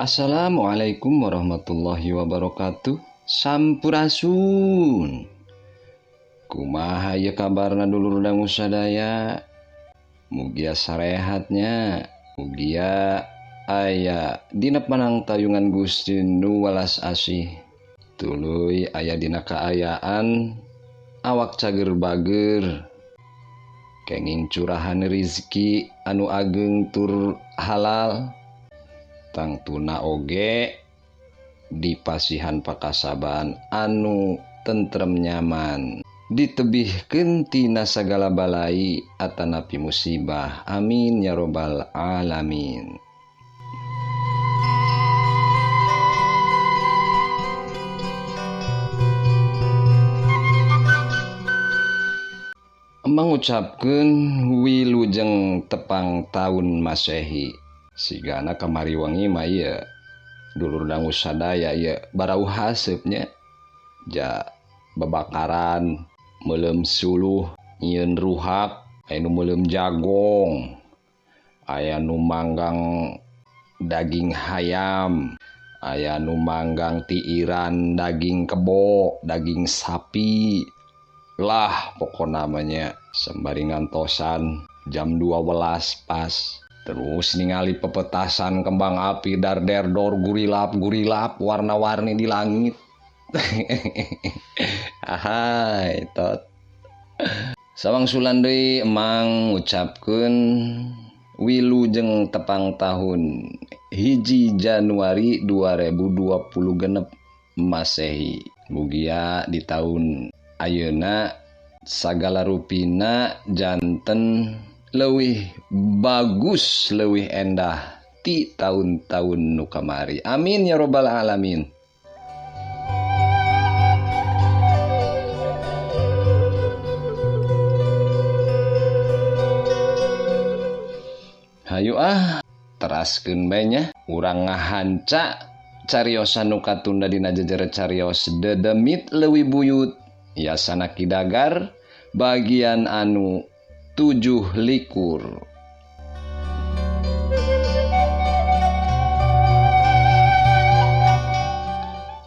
Assalamualaikum warahmatullahi wabarakatuh. Sampurasun. Kumaha ye kabarna dulur dangu sadaya? Mugia sarehatnya. Mugia aya dina panang tayungan Gusti nu welas asih. Tuluy aya dina kaayaan awak cager bager. Kenging curahan rizki anu ageng tur halal. Tangtuna oge dipasihan pakasaban anu tentrem nyaman, ditebihkeun tina sagala balai atanapi musibah. Amin ya robbal alamin. Mengucapkeun wilujeng tepang tahun Masehi. Sigana kamari wangi mah ieu dulur dangu sadaya ieu barau haseupnya ja babakaran meuleum suluh nyieun ruhak, aya nu meuleum jagong, aya nu manggang daging hayam, aya nu manggang tiiran daging kebo, daging sapi lah pokona namanya sembari ngantosan jam 12 pas. Terus ningali pepetasan kembang api dar-der-dor gurilap warna-warni di langit. Ahai tot. Sawangsulan deui emang ngucapkeun wilujeng tepang tahun 1 Januari 2020 Masehi. Mugia di tahun ayeuna sagala rupina janten leuwih bagus, leuwih endah ti tahun-tahun nu kamari. Amin ya robbal alamin. Hayu teraskeun bae nya urang ngahanca cariosan nu katunda dina jejer carios Dedemit Leuwih Buyut Yasana Kidagar bagian anu 7 likur.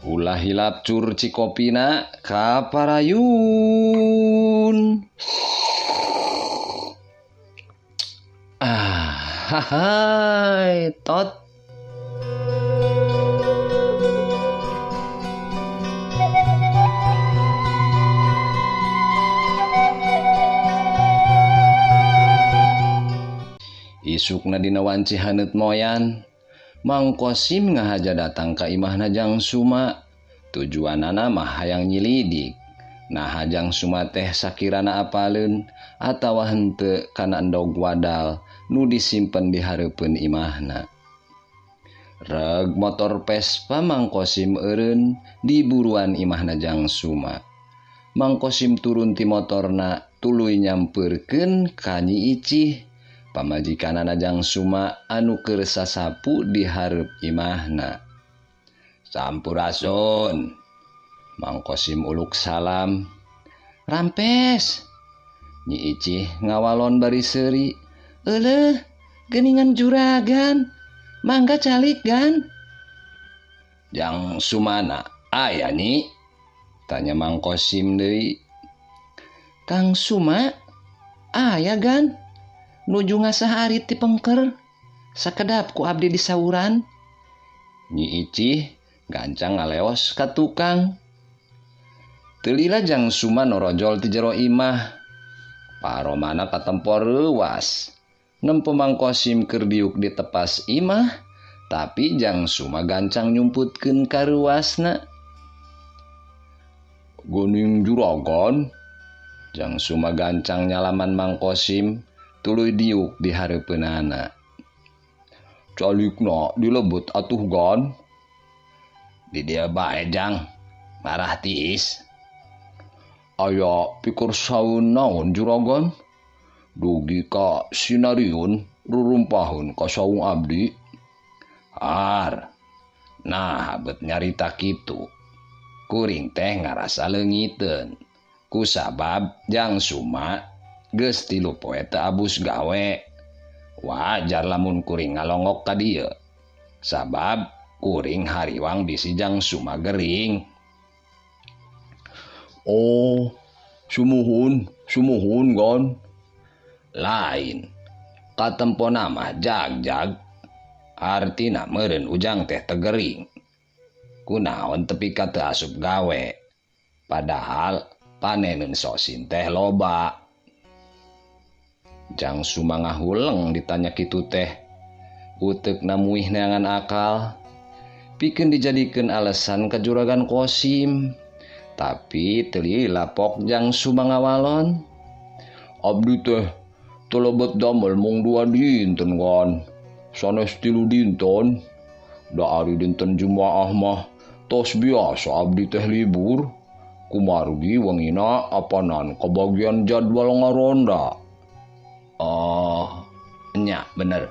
Ulah hilap cur cikopina kaparayun. Hai tot. Isukna dina wanci haneut moyan, Mang Kosim ngahaja datang ka imahna Jang Suma. Tujuanana mah hayang nyilidik. Nah Jang Suma teh sakirana apaleun atawa henteu kana endog wadal nu disimpen di hareupeun imahna. Reg motor Vespa Mang Kosim eureun di buruan imahna Jang Suma. Mang Kosim turun ti motorna tuluy nyampeurkeun ka Nyi Icih, pamajikanana Jang Suma anu keur sasapu di hareup imahna. Sampurasun. Mang Kosim uluk salam. Rampes. Nyi Icih ngawalon bari seuri. Euleuh, geuningan juragan. Mangga calik gan. Jang Sumana, aya Nyi? Tanya Mang Kosim deui. Kang Suma, aya gan. Nuju ngasahari ti pengker sakedap ku abdi di sauran. Nyi Icih gancang ngaleos ka tukang. Teu lila Jang Suma norojol ti jero imah. Paromana katempo reuwas. Nempo Mang Kosim keur diuk di tepas imah, tapi Jang Suma gancang nyumputkeun ka ruasna. Geuning juragan. Jang Suma gancang nyalaman Mang Kosim tuluy diuk di hareupeunana. Calikna dilebet atuh gan. Di dieu bae Jang, marah tiis. Aya pikir saeun naon juragan? Dugi ka sinariun rurumpaheun ka saung abdi. Har. Nah bet nyarita kitu. Kuring teh ngarasa leungiteun. Kusabab Jang Suma geus 3 poe teu abus gawe. Wajar lamun kuring ngalongok ka dieu. Sabab kuring hariwang bisi Jang Suma gering. Oh, sumuhun gon. Lain, katempo nama jag-jag, artina meureun ujang teh tegering. Kunaon tepi ka teu asup gawe, padahal paneneun sosin teh loba. Jang Suma ngahuleng ditanya kitu teh, uteukna muih neangan akal, pikeun dijadikeun alesan ka Juragan Kosim. Tapi teu lapok Jang Suma ngawalon. Abdi teh telebet damel mung 2 dinten gon, sanes 3 dinten. Da ari dinten Jumaah mah tos biasa abdi teh libur, kumargi wengina apanan kabagian jadwal ngaronda. Oh, nya bener.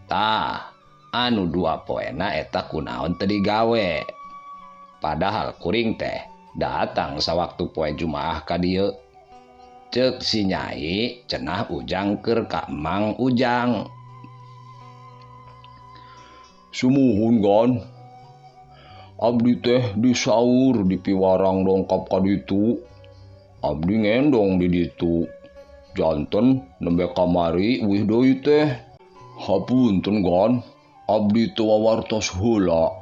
Tah, anu 2 poena eta kunaon teu digawe. Padahal kuring teh datang sawaktu poe Jumaah ka dieu. Ceuk si Nyai cenah ujang keur ka Mang Ujang. Sumuhun gon. Abdi teh disaur di piwarang dongkap ka ditu. Abdi ngendong di ditu. Janten nembe kamari wih deui teh. Hapunten gon. Abdi teu wawartos heula.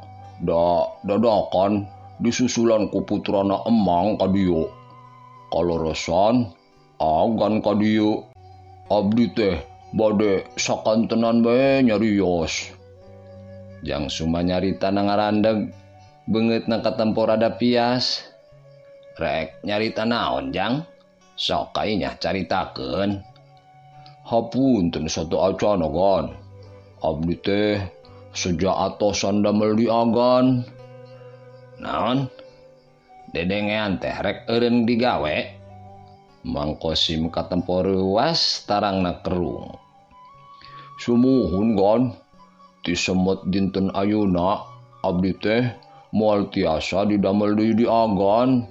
Dadakan disusulan ku putrana emang ka dieu. Kalorosan agan ka dieu. Abdi teh bade sakantenan bae nyarios. Jang Suma nyarita ngarandeg, beungeutna katempo rada pias. Rek nyarita naon Jang? Sok kai nya caritakeun. Hapunten satu acana gon. Abdi teh sejak atosan damel di agan. Naon? Dedengean teh rek eureun digawe. Mang Kosim katempo reuas tarangna kerung. Sumuhun gon. Ti semet dinten ayeuna abdi teh moal tiasa didamel deui di agan.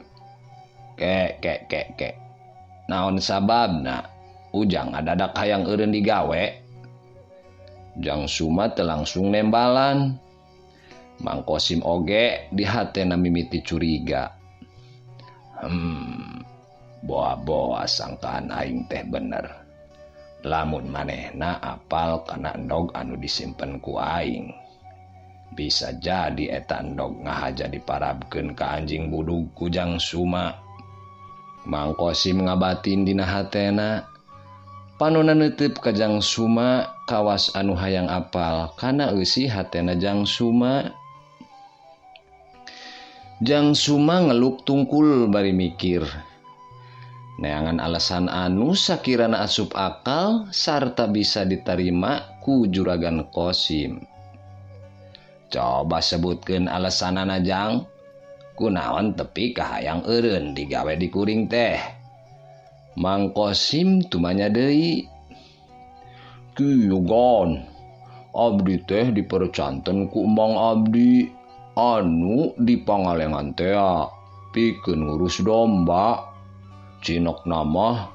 Ke. Naon sababna? Ujang adadak hayang eureun digawe. Jang Suma teu langsung nembalan. Mang Kosim oge di hatena mimiti curiga. Boa-boa sangkaan aing teh bener. Lamun manehna apal kana endog anu disimpen ku aing. Bisa jadi eta endog ngahaja diparabkeun ka anjing budug ku Jang Suma. Mang Kosim ngabatin dina hatena. Panonna neuteup ka Jang Suma kawas anu hayang apal kana eusi hatena Jang Suma. Jang Suma ngeluk tungkul bari mikir. Neangan alasan anu sakirana asup akal sarta bisa diterima ku Juragan Kosim. Coba sebutkeun alasanana Jang. Kunaon tepi kahayang eureun digawe di kuring teh? Mang Kosim tumanya deui. Kieu gon. Abdi teh dipercanten ku Emang abdi anu di Pangalengan teh pikeun ngurus domba. Cinok nama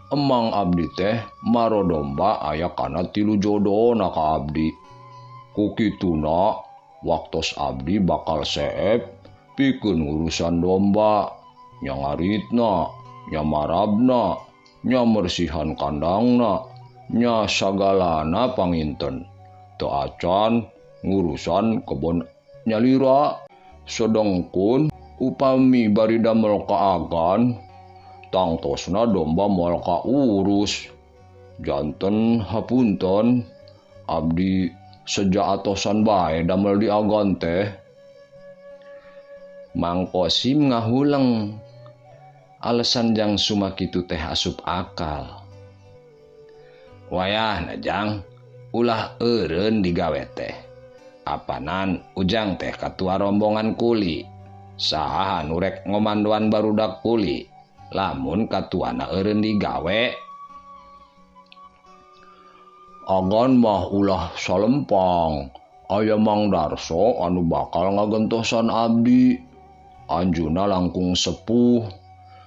Emang abdi teh maro domba aya kana 3 jodona ka abdi. Ku kituna waktos abdi bakal seep pikeun urusan domba, nya ngaritna, nya marabna, nya mersihan kandangna, nya sagalana panginten. Teu acan ngurusan kebon nyalira. Sedengkun upami bari damel ka agan, tangtosna domba moal kaurus. Janten hapunten, abdi sejak atosan bae damel di agan teh. Mang Kosim ngahuleng. Alasan Jang Suma kitu teh asup akal. Wayahna Jang, ulah eureun digawe teh. Apanan Ujang teh katua rombongan kuli. Saha nu rek ngomandoan barudak kuli. Lamun katuana eureun digawe. Agan mah ulah salempang. Aya Mang Darso anu bakal ngagentosan abdi. Anjuna langkung sepuh.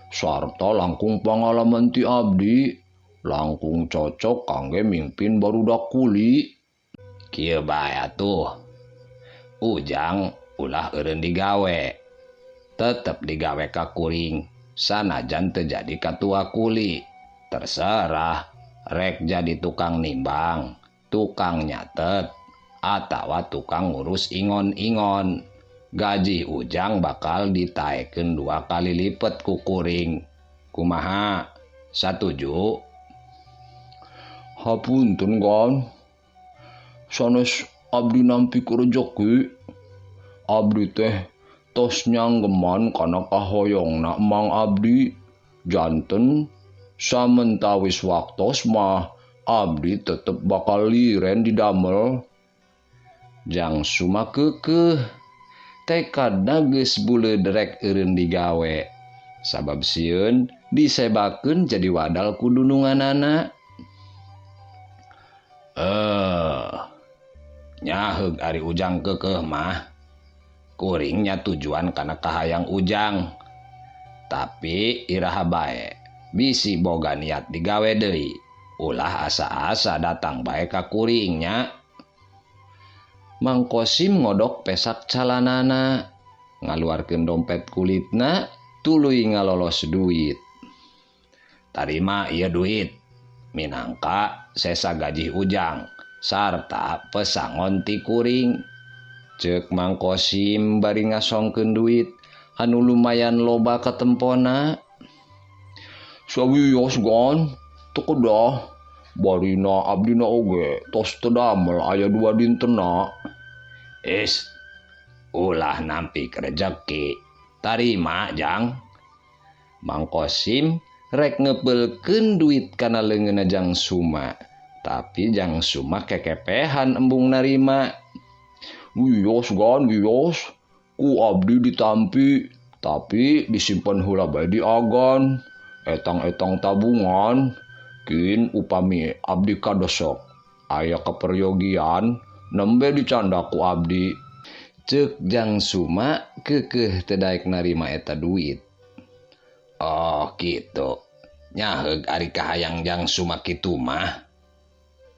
Sarta langkung pangalaman ti abdi. Langkung cocok kangge mimpin barudak kuli. Kieu bae atuh. Ujang ulah eureun digawe. Tetep digawe ka kuring, sanajan teu jadi katua kuli. Terserah, rek jadi tukang nimbang, tukang nyatet, atawa tukang ngurus ingon-ingon. Gaji Ujang bakal ditaekeun 2 kali lipet ku kuring. Kumaha? Satuju? Hapunten kan, sanes abdi nampi ku rejeki. Abdi teh tos nyanggeman kana kahoyongna Mang Abdi. Janten samentawis waktos mah abdi tetep bakal liren didamel. Jang Suma keukeuh, tekadna geus buleud rek eureun digawe. Sabab sieun disebakeun jadi wadal ku dununganana. Nyaheug ari Ujang keukeuh mah, kuring nya tujuan kana kahayang Ujang. Tapi iraha bae, bisi boga niat digawe deui, ulah asa-asa datang bae ka kuring nya. Mang Kosim ngodok pesak calanana, ngaluarkeun dompet kulitna, tuluy ngalolos duit. Tarima ieu duit, minangka sesa gaji Ujang, sarta pesangon ti kuring. Ceuk Mang Kosim bari ngasongkeun duit anu lumayan loba katempona. Sawios gan, teu kedah. Barina abdina oge tos teu damel aya 2 dintenna. Ulah nampi rejeki. Tarima Jang. Mang Kosim rek ngeupelkeun duit kana leungeunna Jang Suma. Tapi Jang Suma kekepehan embung narima. Wios gan, wios. Ku abdi ditampi, tapi disimpen heula bae di agan. Etang-etang tabungan. Kin upami abdi kadosok aya keperyogian, nembe dicanda ku abdi. Ceuk Jang Suma keukeuh teu daek narima eta duit. Oh kitu, nyaheug ari kahayang Jang Suma kitu mah.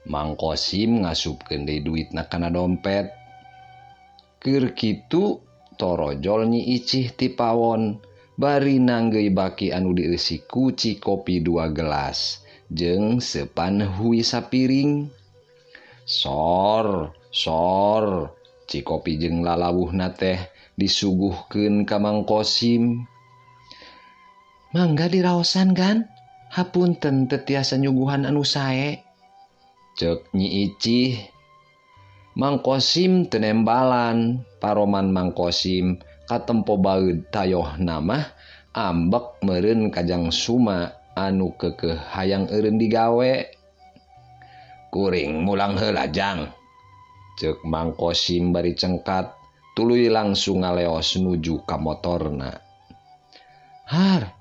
Mang Kosim ngasupkeun deui duitna kana dompet. Keur kitu torojol Nyi Icih ti pawon bari nanggeuy baki anu dieusi kuci kopi 2 gelas jeung sepan hui sapiring. Sor, ci kopi jeung lalawuhna teh disuguhkeun ka Mang Kosim. Mangga diraosan kan? Hapunten teu tiasa nyuguhan anu sae. Ceuk Nyi Icih. Mang Kosim teu nembalan. Paroman Mang Kosim katempo baeud tayohna mah ambek meureun ka Jang Suma anu keukeuh hayang eureun digawe. Kuring mulang heula Jang. Ceuk Mang Kosim bari cengkat, tuluy langsung ngaleos nuju ka motorna. Har,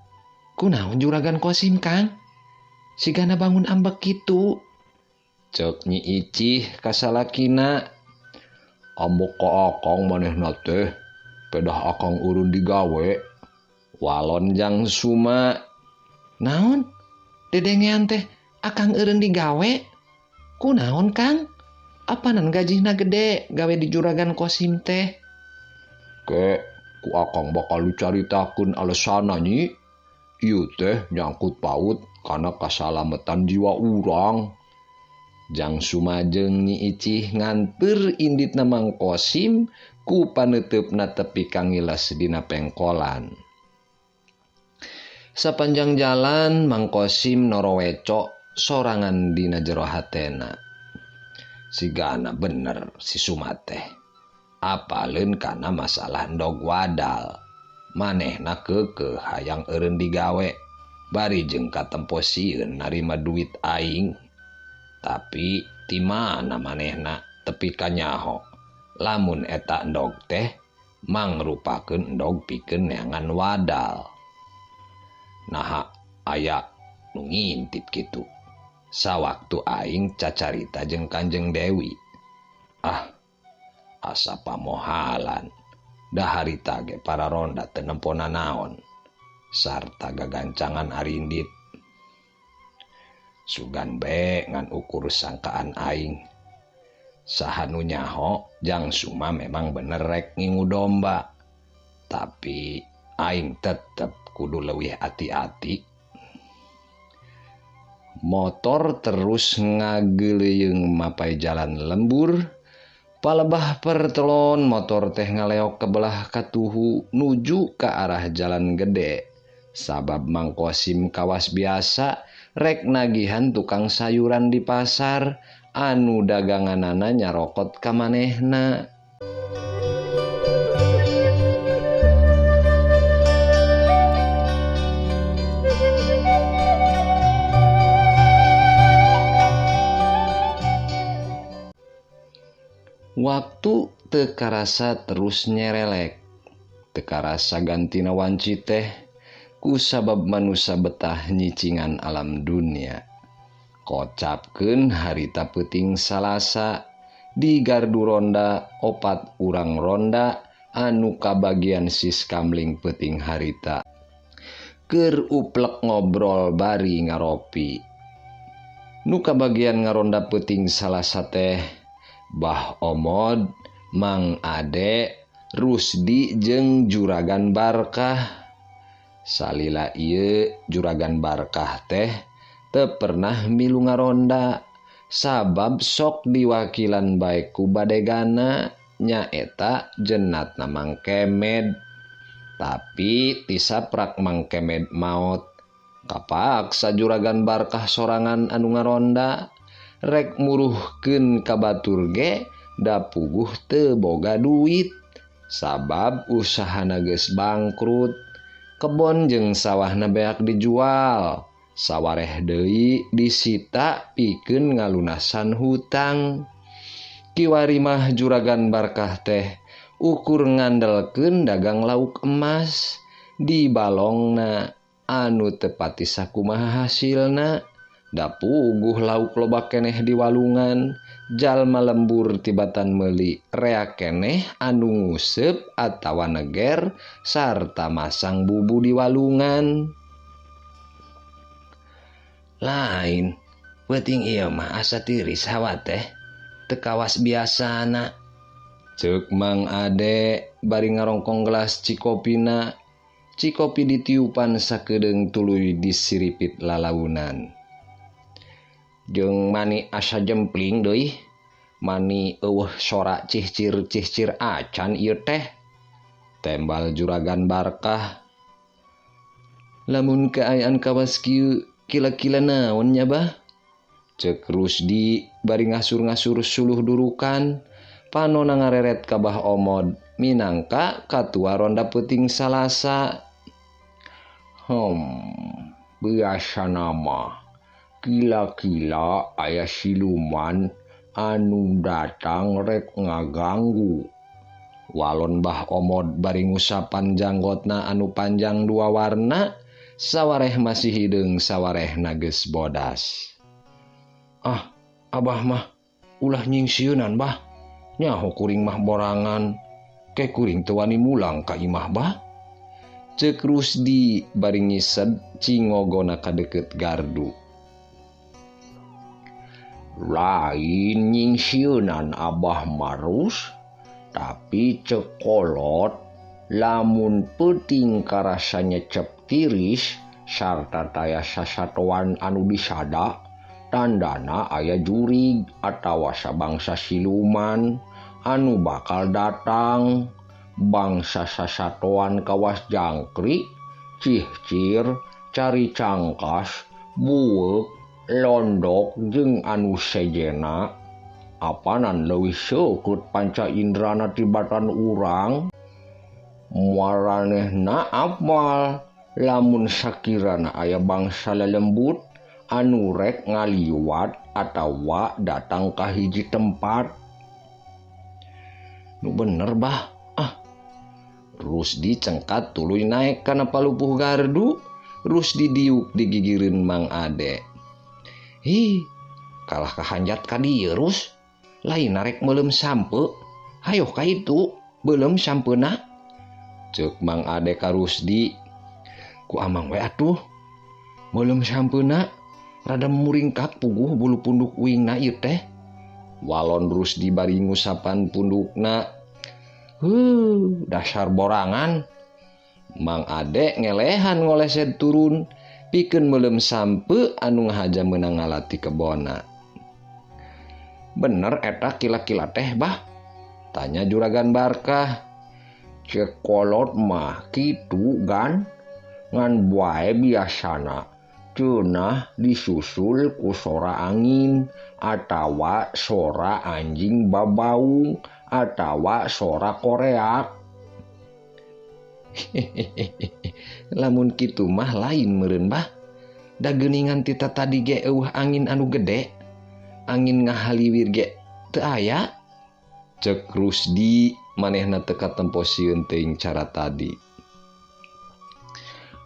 kunaon juragan Kosim Kang? Sigana bangun ambek kitu. Ceuk Nyi Icih ka salakina. Ambek ka akang manehna teh, pedah akang urun digawe. Walon Jang Suma. Naon? Dedengean teh akang eureun digawe? Kunaon Kang? Apanan gajihna gede gawe di juragan Kosim teh? Ke, ku akang bakal dicaritakeun alesana Nyi. Ieu teh nyangkut paut kana kasalametan jiwa urang. Jang Suma jeung Nyi Icih nganpeur inditna Mang Kosim ku paneteupna tepi ka ngiles dina pengkolan. Sapanjang jalan Mang Kosim noroweco sorangan dina jero hatena. Sigana bener si Suma teh. Apaleun kana masalah endog wadal. Manehna keukeuh hayang eureun digawe. Bari jeung katempo sieun narima duit aing. Tapi ti mana manehna tepi ka nyaho. Lamun eta endog teh mangrupakeun endog pikeun neangan wadal. Naha aya nu ngintip kitu. Sawaktu aing cacarita jeung Kanjeng Dewi. Asa pamohalan. Daharita ge para ronda teu nempona naon. Sarta gagancangan arindit. Sugan be ngan ukur sangkaan aing. Sahanu nyaho jang Suma memang bener rek ngingu domba. Tapi aing tetep kudu leuwih hati-hati. Motor terus ngageleung mapai jalan lembur. Palebah pertelon motor teh ngaleok ke belah katuhu nuju ke arah jalan gede. Sabab Mang Kosim kawas biasa rek nagihan tukang sayuran di pasar anu daganganana nyarokot ka manehna. Waktu teu karasa terus nyerelek. Teu karasa gantina wanci teh ku sabab manusia betah nyicingan alam dunia. Kocapkeun harita peuting Salasa di gardu ronda 4 urang ronda anu kabagian siskamling peuting harita. Keur uplek ngobrol bari ngaropi. Nu kabagian ngaronda peuting Salasa teh Bah Omod, Mang Ade, Rusdi jeung Juragan Barkah. Salila ieu Juragan Barkah teh teu pernah milu ngaronda sabab sok diwakilan bae ku badegana nyaeta jeunatna Mang Kemed. Tapi tisaprak Mang Kemed maot. Kapaksa Juragan Barkah sorangan anu ngaronda. Rek muruhkeun ka batur ge da puguh teu boga duit sabab usahana geus bangkrut. Kebon jeung sawahna beak dijual, sawareh deui disita pikeun ngalunasan hutang. Kiwari mah Juragan Barkah teh ukur ngandelkeun dagang lauk emas di balongna anu teu pati sakumaha hasilna. Da puguh lauk loba keneh di walungan, jalma lembur tibatan meuli rea keneh anu nguseup atawa neger sarta masang bubu di walungan. Lain, peuting ieu mah asa tiris hawa teh, teu kawas biasana. Ceuk Mang Ade bari ngarongkong gelas cikopina. Cikopi ditiupan sakedeung tuluy disiripit lalaunan. Jeung mani asa jempling deui, mani eueuh sora cihcir-cihcir acan ieu teh, tembal Juragan Barkah. Lamun keayaan kawas kieu kila-kila naon nya bah? Ceuk Rusdi bari ngasur-ngasur suluh durukan, panonna ngareret ka Bah Omod minangka katua ronda peuting Salasa. Biasana mah kila-kila aya siluman anu datang rek ngaganggu. Walon Bah Omod bari ngusapan janggotna anu panjang 2 warna, sawareh masih hideung sawarehna geus bodas. Abah mah ulah nyingsieunan bah, nyaho kuring mah borangan, ke kuring teu wani mulang ka imah bah. Ceuk Rusdi bari ngised cingogona ka deukeut gardu. Lain nyingsieunan Abah marus, tapi ceuk kolot lamun peuting karasa nyecep tiris sarta taya sasatoan anu disada, tandana aya jurig atawa sabangsa siluman anu bakal datang. Bangsa sasatoan kawas jangkrik, cihcir, cari cangkas, bueuk, londok jeung anu sejena. Apanan leuwih seukeut panca indrana tibatan urang? Maranehna apal lamun sakirana aya bangsa lelembut anu rek ngaliwat atawa datang ka hiji tempat. Nu bener bah. Rusdi cengkat tuluy naek kana palupuh gardu. Rusdi diuk digigireun Mang Ade. Kalah kahanjat ka dieu Rus. Lain rek meuleum sampe. Hayo ka itu, beuleum sampeuna. Ceuk Mang Ade ka Rusdi. Ku amang we atuh. Meuleum sampeuna rada muringkak puguh bulu punduk uingna ieu teh. Walon Rusdi bari ngusapan pundukna. Dasar borangan. Mang Ade ngelehan ngolesed turun, pikeun meulem sampe anu ngahaja meunang ngalati kebona. Bener eta kila-kila teh bah? Tanya Juragan Barkah. Cek kolot mah kitu gan, ngan bae biasana cenah disusul ku sora angin atawa sora anjing babaung atawa sora koreak. Lamun kitu mah lain meureun bah. Da geuningan tita tadi ge eueuh angin anu gede, angin ngahaliwir ge teu aya. Cek Rusdi manehna teu katempo sieun teuing cara tadi.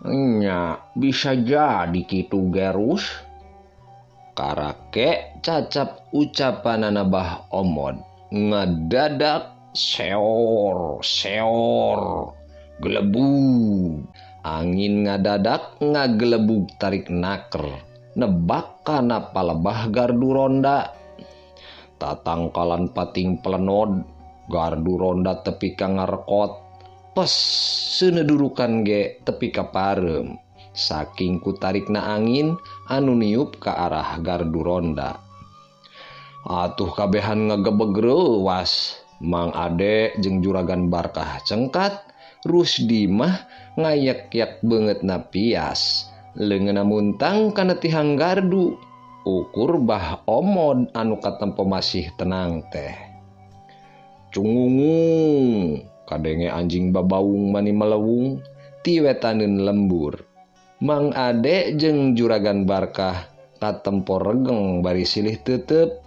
Nya bisa jadi kitu gerus. Karake cacap ucapanana Bah Omod ngadadak seor gelebug. Angin ngadadak ngagelebug tarik naker nebak kana palebah gardu ronda. Tatangkalan pating pelenod gardu ronda tepi ka ngarekot. Pes seunedurukan ge tepi ka parem. Saking ku tarikna angin anu niup ka arah gardu ronda. Atuh kabehan ngagebeg reuwas. Mang Ade jeung Juragan Barkah cengkat. Rusdi mah ngayak-yak beungeutna pias. Leungeunna muntang kana tihang gardu. Ukur Bah Omod anu katempo masih tenang teh. Cungungung, kadenge anjing babaung mani melewung, ti wetaneun lembur. Mang Ade jeung Juragan Barkah katempo regeng bari silih teuteup.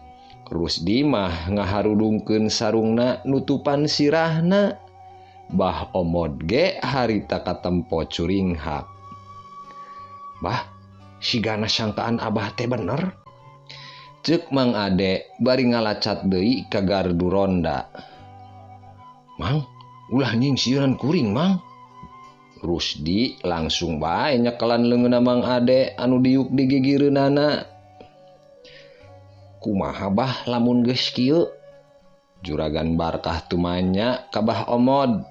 Rusdi mah ngaharudungkeun sarungna nutupan sirahna. Bah Omod ge harita katempo curinghak. Bah, sigana sangkaan Abah teh bener. Ceuk Mang Ade bari ngalacat deui ka gardu ronda. Mang, ulah nyingsieunan kuring, Mang. Rusdi langsung bae nyekelan leungeunna Mang Ade anu diuk di gigireunana. Kumaha Bah lamun geus kieu? Juragan Barkah tumanya ka Bah Omod.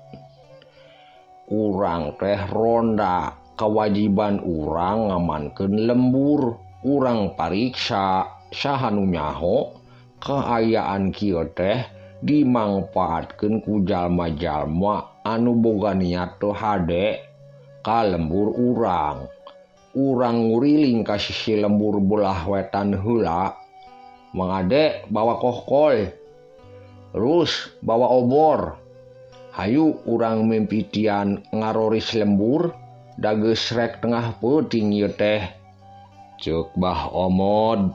Urang teh ronda, kewajiban urang ngamankeun lembur. Urang pariksa saha nu nyaho kaayaan kieu teh dimangpaatkeun ku jalma-jalma anu boga niat teu hade ka lembur urang. Urang nguriling ka sisi lembur belah wetan heula. Mang Ade bawa kohkol. Terus bawa obor. Hayu urang mimpitian ngaroris lembur da geus rek tengah peuting ieu teh. Ceuk Bah Omod.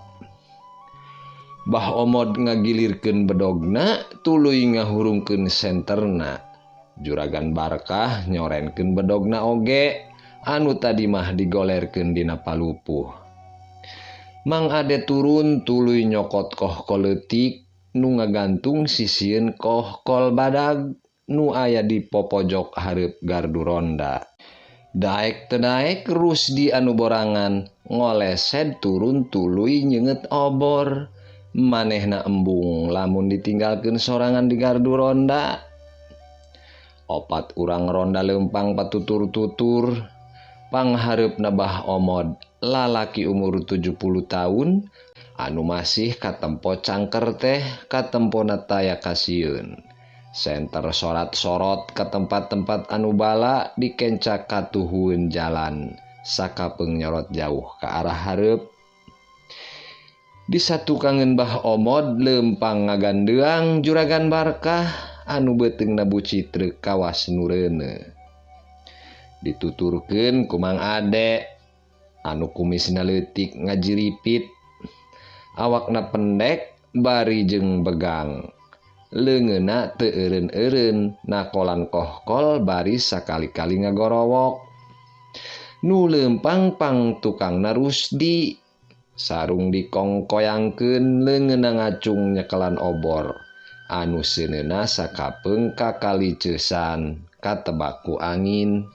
Bah Omod ngagilirkeun bedogna tuluy ngahurungkeun senterna. Juragan Barkah nyorenkeun bedogna oge anu tadi mah digolerkeun dina palupuh. Mang Ade turun tuluy nyokot kohkol leutik nu ngagantung sisieun kohkol badag nu aya di popojok hareup gardu ronda. Daek teu daek Rusdi anu borangan ngolesed turun tuluy nyeungeut obor. Manehna embung lamun ditinggalkeun sorangan di gardu ronda. Opat urang ronda leumpang patutur-tutur. Panghareupna Bah Omod lalaki umur 70 tahun anu masih katempo cangker teh katempona taya kasieun. Senter sorat-sorot ke tempat-tempat anu bala dikencak katuhueun jalan sakapeung nyorot jauh ke arah hareup. Disatukangeun Bah Omod leumpang ngagandeang Juragan Barkah anu beuteungna bucitreuk kawas nu reuneu. Dituturkeun ku Mang Ade anu kumisna leutik ngajiripit. Awakna pendek bari jeung begang. Leungeunna teu eureun-eureun nakolan kohkol bari sakali-kali ngagorowok. Nu leumpang pang tukangna Rusdi. Sarung dikongkoyangkeun leungeunna ngacung nyekelan obor. Anu seuneuna sakapeung kakaliceusan katebak ku angin.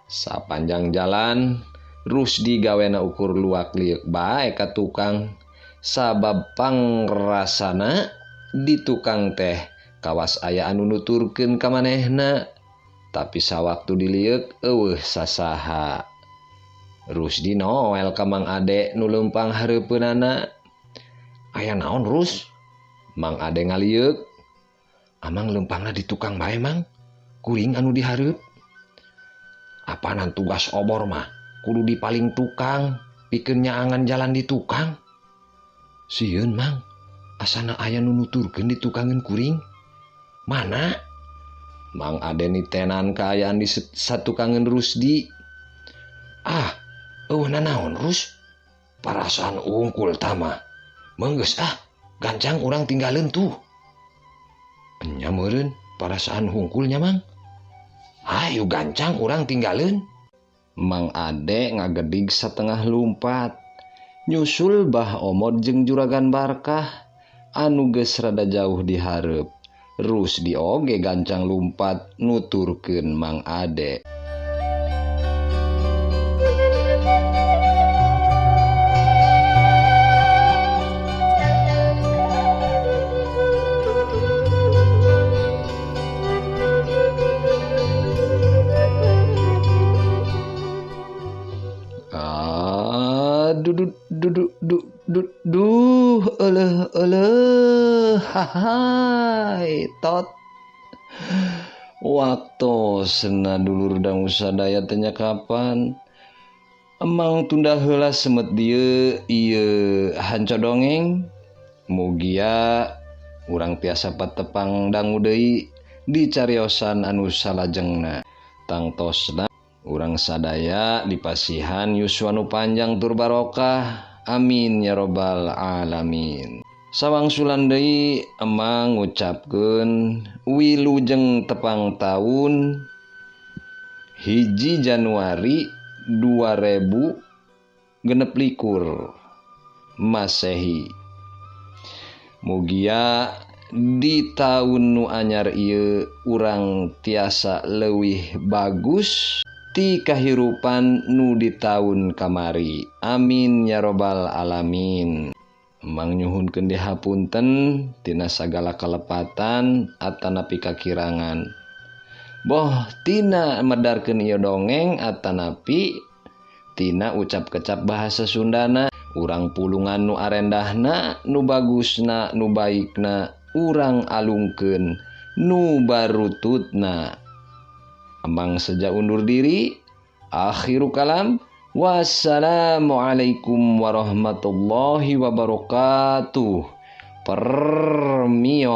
Sapanjang jalan Rusdi gawena ukur luak liuk bae ka tukang. sabab pangrasana di tukang teh kawas aya anu nuturkeun ka manehna, tapi sawaktu diliuk eueuh sasaha. Rusdi noel ka Mang Ade nu leumpang hareupeunana. "Aya naon, Rus?" Mang Ade ngaliuk. "Amang leumpangna di tukang bae, Mang. Kuring anu dihareup." "Apanan tugas obor mah kudu dipaling tukang, pikeun nyaangan jalan di tukang." "Sieun, Mang. Asana aya nu nuturkeun di tukangeun kuring." "Mana?" Mang Ade nitenan kaayaan di satukangeun Rusdi. "Ah, eueuh nanaon, Rus? Parasaan ungkul tama. Menggeus gancang urang tinggalin tuh." "Nya meureun parasaan hungkulnya, Mang." "Hayu gancang urang tinggalin." Mang Ade ngagedig satengah lumpat. Nyusul Bah Omod jeung Juragan Barkah anu geus rada jauh dihareup. Rusdi oge gancang lumpat nuturkeun Mang Ade. Hahai tot waktu sena dulur dangu sadaya tanya kapan emang tunda heula semet dieu ieu hanco dongeng mugia urang tiasa patepang dangu deui di cariosan anu salajengna tangtosna urang sadaya dipasihan yuswa nu panjang tur barokah. Amin ya robbal alamin. Sawangsulan deui emang ngucapkeun wilujeng tepang taun 1 Januari 2026 Masehi. Mugia di taun nu anyar ieu urang tiasa leuwih bagus ti kahirupan nu di taun kamari. Amin ya robbal alamin. Emang nyuhunkeun dihapunten tina sagala kalepatan atanapi kakirangan. Boh tina medarkeun ieu dongeng atanapi tina ucap-kecap bahasa Sundana, urang pulungan nu arendahna, nu bagusna, nu baikna, urang alungkeun nu barututna. Emang seja undur diri. Akhiru kalam. Wassalamualaikum warahmatullahi wabarakatuh. Permios.